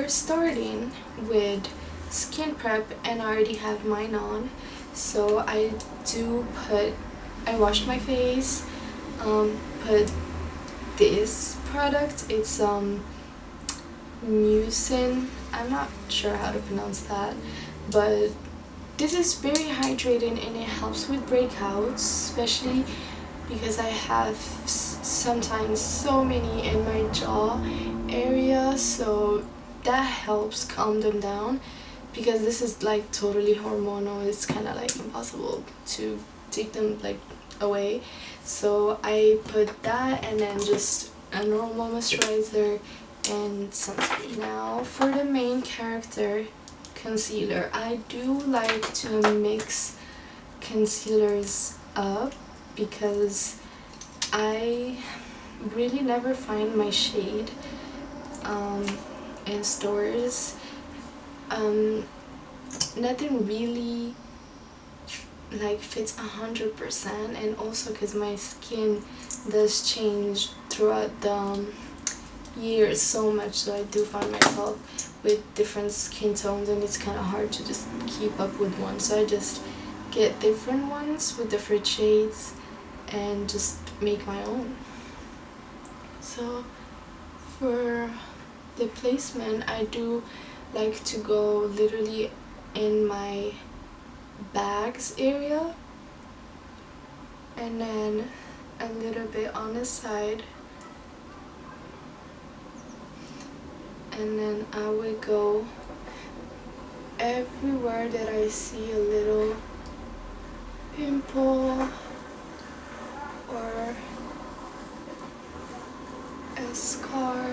we're starting with skin prep, and I already have mine on. So I washed my face, put this product. It's mucin. I'm not sure how to pronounce that, but this is very hydrating and it helps with breakouts, especially because I have sometimes so many in my jaw area, so that helps calm them down. Because this is like totally hormonal, it's kind of like impossible to take them like away. So I put that and then just a normal moisturizer and sunscreen. Now for the main character concealer, I do like to mix concealers up because I really never find my shade in stores. Nothing really like fits 100%, and also because my skin does change throughout the years so much, so I do find myself with different skin tones and it's kind of hard to just keep up with one, so I just get different ones with different shades and just make my own. So for the placement, I do like to go literally in my bags area and then a little bit on the side, and then I would go everywhere that I see a little pimple or a scar,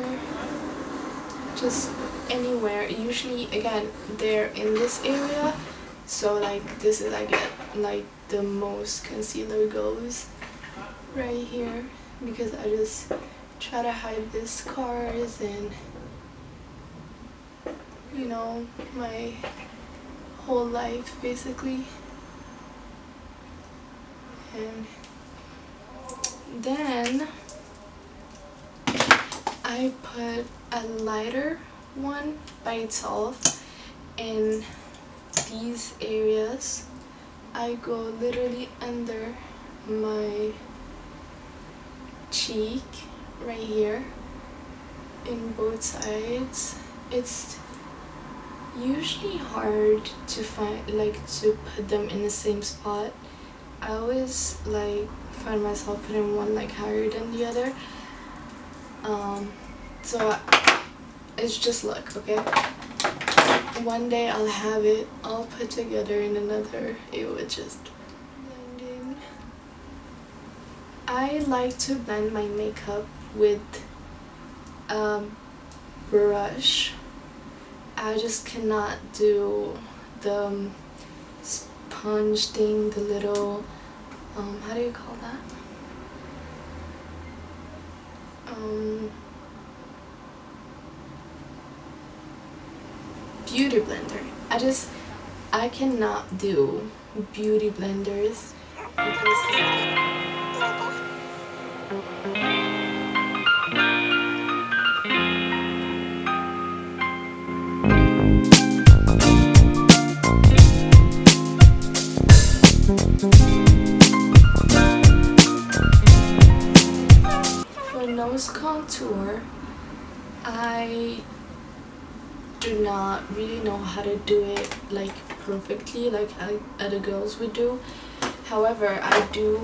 just anywhere. Usually again they're in this area, so like this is, I get like the most concealer goes right here because I just try to hide the scars and, you know, my whole life basically. And then I put a lighter one by itself in these areas. I go literally under my cheek right here in both sides. It's usually hard to find, like, to put them in the same spot. I always like find myself putting one like higher than the other. So it's just luck, okay? One day I'll have it all put together, in another it would just blend in. I like to blend my makeup with a brush. I just cannot do the sponge thing, the little how do you call that? Beauty blender. I cannot do beauty blenders because for nose contour, I do not really know how to do it like perfectly like other girls would do. However, I do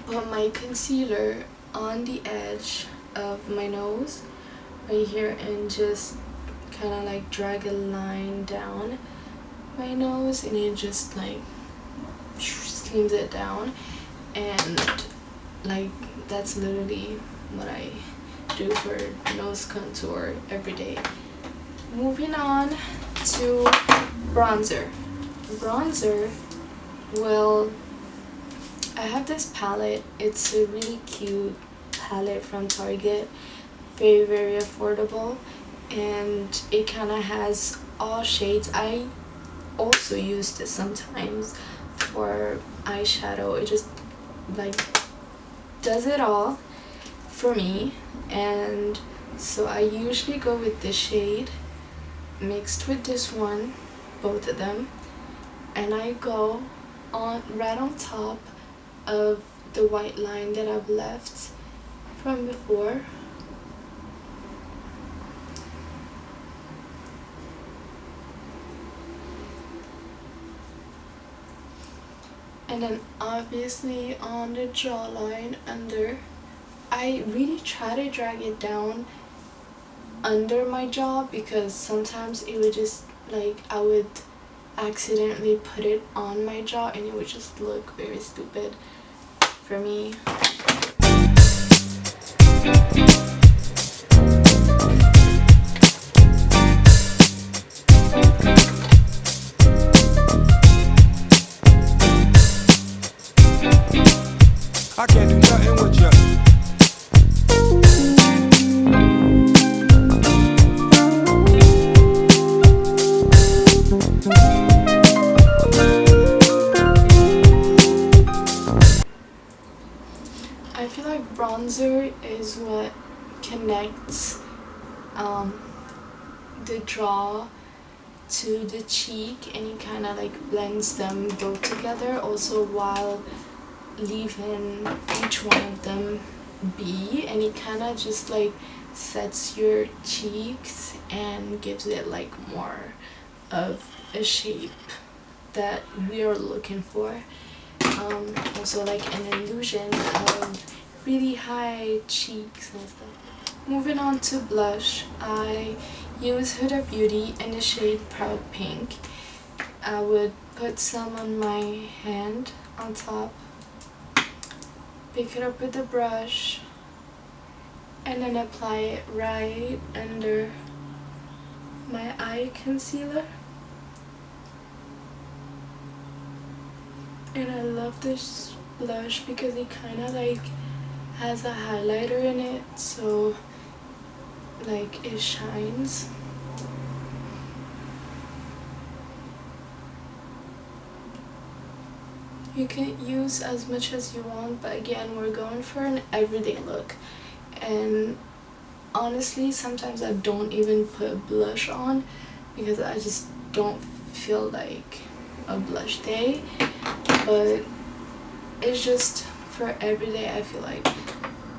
put my concealer on the edge of my nose right here and just kind of like drag a line down my nose, and it just like slims it down, and like that's literally what I do for nose contour every day. Moving on to bronzer. Well, I have this palette. It's a really cute palette from Target, very affordable, and it kind of has all shades. I also use this sometimes for eyeshadow. It just like does it all for me, and so I usually go with this shade mixed with this one, both of them, and I go on right on top of the white line that I've left from before. And then obviously on the jawline under, I really try to drag it down under my jaw because sometimes it would just like I would accidentally put it on my jaw and it would just look very stupid for me. I can't do nothing with you. I feel like bronzer is what connects the jaw to the cheek, and it kind of like blends them both together also while leaving each one of them be, and it kind of just like sets your cheeks and gives it like more of a shape that we are looking for. Also like an illusion of really high cheeks and stuff. Moving on to blush, I use F.A.D.W.A in the shade Proud Pink. I would put some on my hand on top, pick it up with the brush, and then apply it right under my eye concealer. And I love this blush because it kind of like has a highlighter in it, so like it shines. You can use as much as you want, but again, we're going for an everyday look. And honestly, sometimes I don't even put blush on because I just don't feel like a blush day. But it's just for everyday. I feel like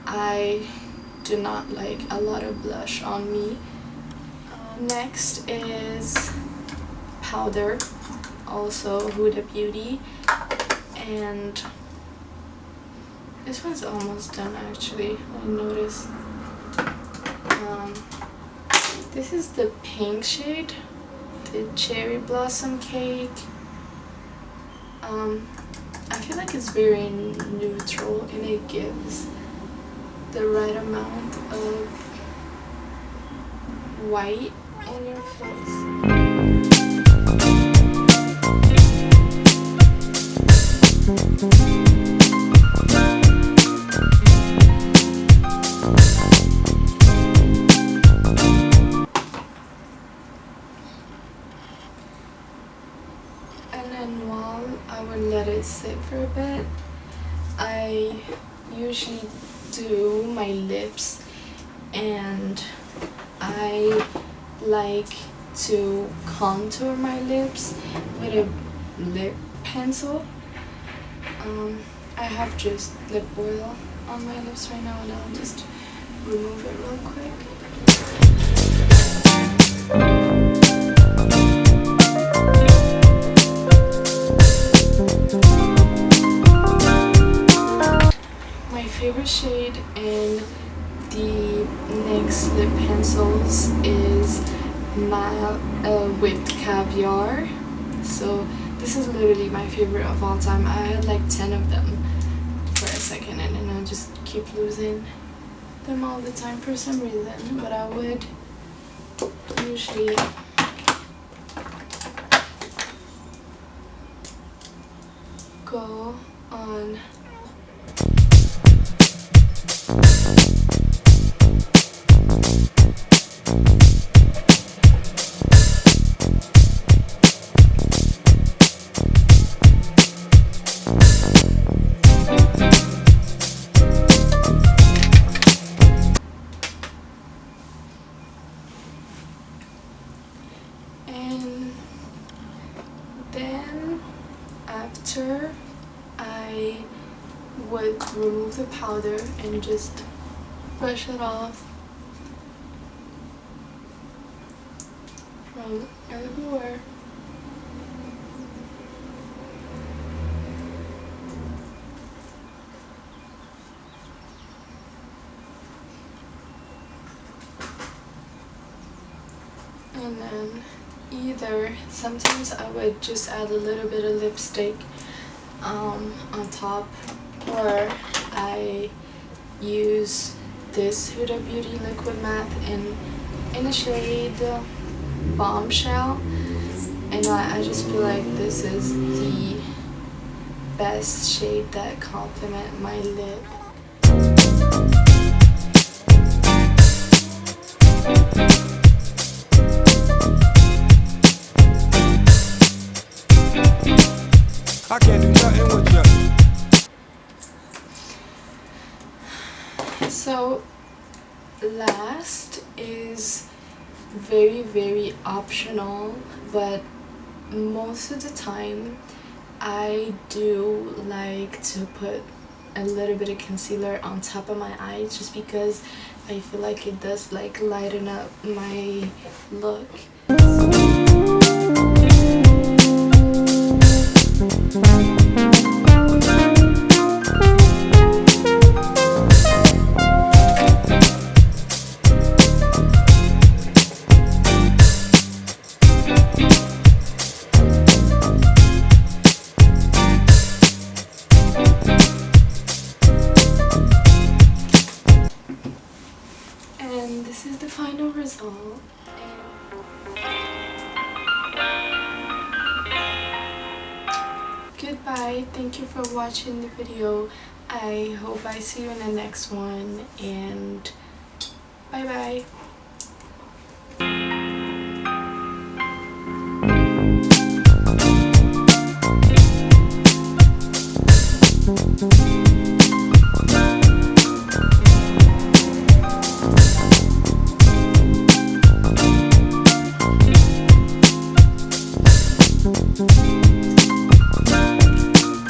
I do not like a lot of blush on me. Next is powder, also F.A.D.W.A, and this one's almost done actually. I noticed. This is the pink shade, the Cherry Blossom Cake. I feel like it's very neutral and it gives the right amount of white on your face. And then while I would let it sit for a bit, I usually do my lips, and I like to contour my lips with a lip pencil. I have just lip oil on my lips right now, and I'll just remove it real quick. My favorite shade in the NYX lip pencils is Whipped Caviar. So this is literally my favorite of all time. I had like 10 of them for a second, and then I just keep losing them all the time for some reason. But I would usually go on and after I would remove the powder and just brush it off from everywhere. And then either sometimes I would just add a little bit of lipstick on top, or I use this Huda Beauty liquid matte in the shade Bombshell, and I just feel like this is the best shade that complement my lip. I can't do nothing with you. So last is very optional, but most of the time I do like to put a little bit of concealer on top of my eyes, just because I feel like it does like lighten up my look. And this is the final result. Goodbye, thank you for watching the video. I hope I see you in the next one, and bye bye.